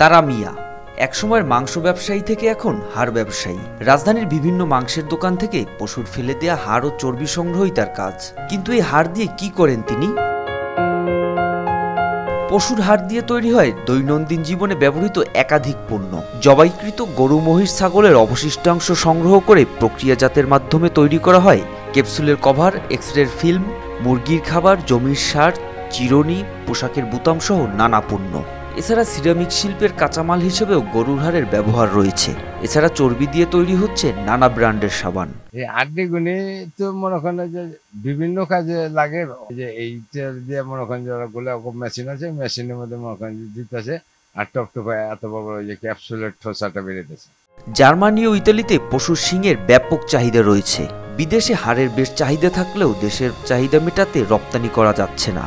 তারা মিয়া একসময়ের মাংস ব্যবসায়ী থেকে এখন হাড় ব্যবসায়ী। রাজধানীর বিভিন্ন মাংসের দোকান থেকে পশুর ফেলে দেয়া হাড় ও চর্বি সংগ্রহই তার কাজ। কিন্তু এই হাড় দিয়ে কি করেন তিনি? পশুর হাড় দিয়ে তৈরি হয় দৈনন্দিন জীবনে ব্যবহৃত একাধিক পণ্য। জবাইকৃত গরু, মহিষ, ছাগলের অবশিষ্টাংশ সংগ্রহ করে প্রক্রিয়াজাতের মাধ্যমে তৈরি করা হয় ক্যাপসুলের কভার, এক্সরের ফিল্ম, মুরগির খাবার, জমির সার, চিরুনি, পোশাকের বুতাম সহ নানা পণ্য। এছাড়া সিরামিক শিল্পের কাঁচামাল হিসেবেও গরুর হাড়ের ব্যবহার রয়েছে। এছাড়া চর্বি দিয়ে তৈরি হচ্ছে নানা ব্র্যান্ডের সাবান। এই আড্ডিগুনি তো মনে করেন যে বিভিন্ন কাজে লাগে, যে এইটা দিয়ে মনে করেন যে মেশিন আছে, মেশিনের মধ্যে মনে করেন দিতেছে আর টপটপ এত বড় যে ক্যাপসুলের ঠোসাটা বেরিয়েছে। জার্মানি ও ইতালিতে পশুর শিংয়ের ব্যাপক চাহিদা রয়েছে। বিদেশে হাড়ের বেশ চাহিদা থাকলেও দেশের চাহিদা মেটাতে রপ্তানি করা যাচ্ছে না।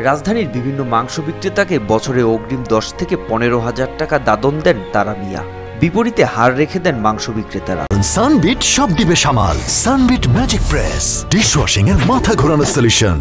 রাজধানীর বিভিন্ন মাংস বিক্রেতাকে বছরে অগ্রিম 10 থেকে 15,000 টাকা দাদন দেন তারা মিয়া। বিপরীতে হাড় রেখে দেন মাংস বিক্রেতারা। সানবিট সব দিবে সামাল। সানবিট ম্যাজিক প্রেস ডিশওয়াশিং এর মাথা ঘোরানোর সলিউশন।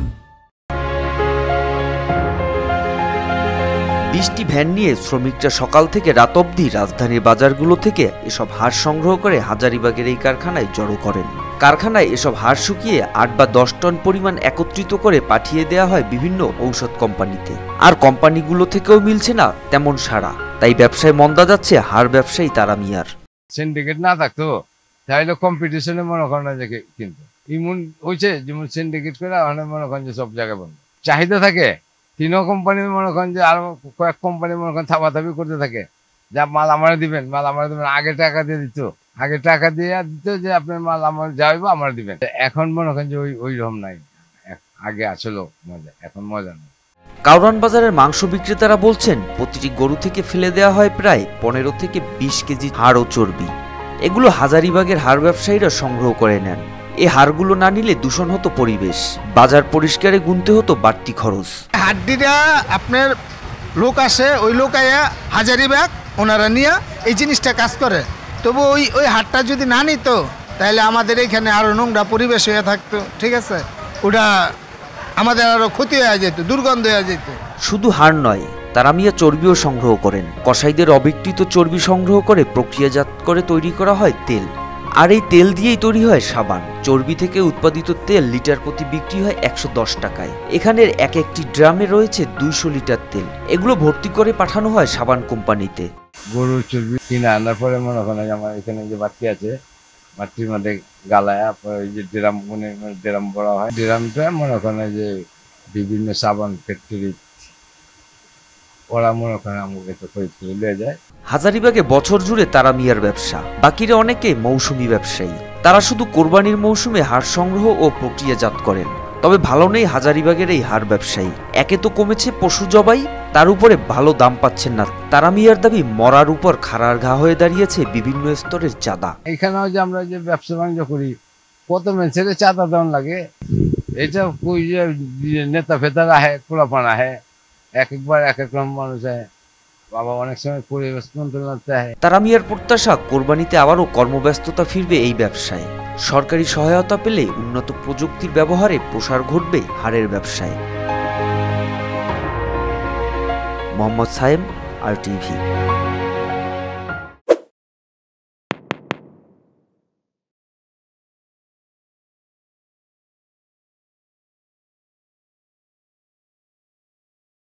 বৃষ্টি ভ্যান নিয়ে শ্রমিকরা সকাল থেকে রাত অবধি রাজধানীর বাজারগুলো থেকে এসব হাড় সংগ্রহ করে হাজারীবাগের এই কারখানায় জড়ো করেন। কারখানায় এসব হাড় শুকিয়ে 8 বা 10 টন পরিমাণ একত্রিত করে পাঠিয়ে দেওয়া হয় বিভিন্ন ঔষধ কোম্পানিতে। আর কোম্পানিগুলো থেকেও মিলছে না তেমন সাড়া। তাই ব্যবসায় মন্দা যাচ্ছে হাড় ব্যবসায়ী তারা মিয়ার। সিন্ডিকেট না থাকতো তাহলে কম্পিটিশনে মনে করেন যে কিন্তু ইমন হয়েছে, যেমন সিন্ডিকেট করে মনে করেন যে সব জায়গায় বন্ধ। চাহিদা থাকে, 3 কোম্পানি মনে করেন যে আরো কয়েক কোম্পানি মনে করেন থাপাথাপি করতে থাকে, যা মাল আমার দিবেন, মাল আমার দিবেন। আগে টাকা দিয়ে দিত, যে আপনার মাল আমার যাইব আমার দিবেন। এখন মনে করেন যে ওই রকম নাই। আগে আসলে মজা, এখন মজা নেই। কাউরান বাজারের মাংস বিক্রেতারা বলছেন প্রতিটি গরু থেকে ফেলে দেওয়া হয় প্রায় 15 থেকে 20 কেজি হাড় ও চর্বি। এগুলো হাজারীবাগের হাড় ব্যবসায়ীরা সংগ্রহ করে নেন। এই হাড়গুলো না নিলে দূষণ হতো পরিবেশ, বাজার পরিষ্কারে গুনতে হতো বাড়তি খরচ। হাড্ডিটা আপনার লোক আসে, ওই লোক আয়া হাজারীবাগ ওনারা নিয়ে এই জিনিসটা কাজ করে। তবু ওই হাড়টা যদি না নিত তাহলে আমাদের এখানে আরো নোংরা পরিবেশ হয়ে থাকতো। ঠিক আছে, ওটা আমাদের আরো ক্ষতি হয়ে যেত, দুর্গন্ধ হয়ে যেত। শুধু হাড় নয়, তারা মিয়া চর্বিও সংগ্রহ করেন। কসাইদের অবিকৃত চর্বি সংগ্রহ করে প্রক্রিয়াজাত করে তৈরি করা হয় তেল। আর এই তেল দিয়েই তৈরি হয় সাবান। চর্বি থেকে উৎপাদিত তেল লিটার প্রতি বিক্রি হয় 110 টাকায়। এখানের একটি ড্রামে রয়েছে 200 লিটার তেল। এগুলো ভর্তি করে পাঠানো হয় সাবান কোম্পানিতে। গরুর চর্বি কিনে আনার পরে মনে করেন আমার এখানে যে বাটি আছে, বাটির মধ্যে গালায় ওই যে ড্রাম ভরা হয়। ড্রামটা মনে করেন যে বিভিন্ন সাবান ফ্যাক্টরি ওরা মনে করেন আমাকে তো খরিদ করে নিয়ে যায়। হাজারীবাগে বছর জুড়ে তারা মিয়ার ব্যবসা। বাকিরা অনেকে মৌসুমী ব্যবসায়ী। তারা শুধু কোরবানির মৌসুমে হাড় সংগ্রহ ও প্রক্রিয়াজাত করেন। তবে ভালো নেই হাজারীবাগের এই হাড় ব্যবসায়ী। একে তো কমেছে পশু জবাই, তার উপরে ভালো দাম পাচ্ছেন না। তারা মিয়ার দাবি মরার উপর খাড়ার ঘা হয়ে দাঁড়িয়েছে বিভিন্ন স্তরের চাঁদা। এখানেও যে আমরা যে ব্যবসা বাণিজ্য করি, কত মানুষের চাঁদা দেওয়ান লাগে। এটা কই যে নেতা ফেতারা আহে, খোলাপান আহে, একবার এক এক রকম মানুষ আহে, বাবা অনেক সময় পরিবেশ মন্ত্রণালয় আহে। তারা মিয়ার প্রত্যাশা কোরবানিতে আবারও কর্মব্যস্ততা ফিরবে এই ব্যবসায়। সরকারি সহায়তা পেলে উন্নত প্রযুক্তির ব্যবহারে প্রসার ঘটবে হাড়ের ব্যবসায়। মোহাম্মদ সায়েম, RTV।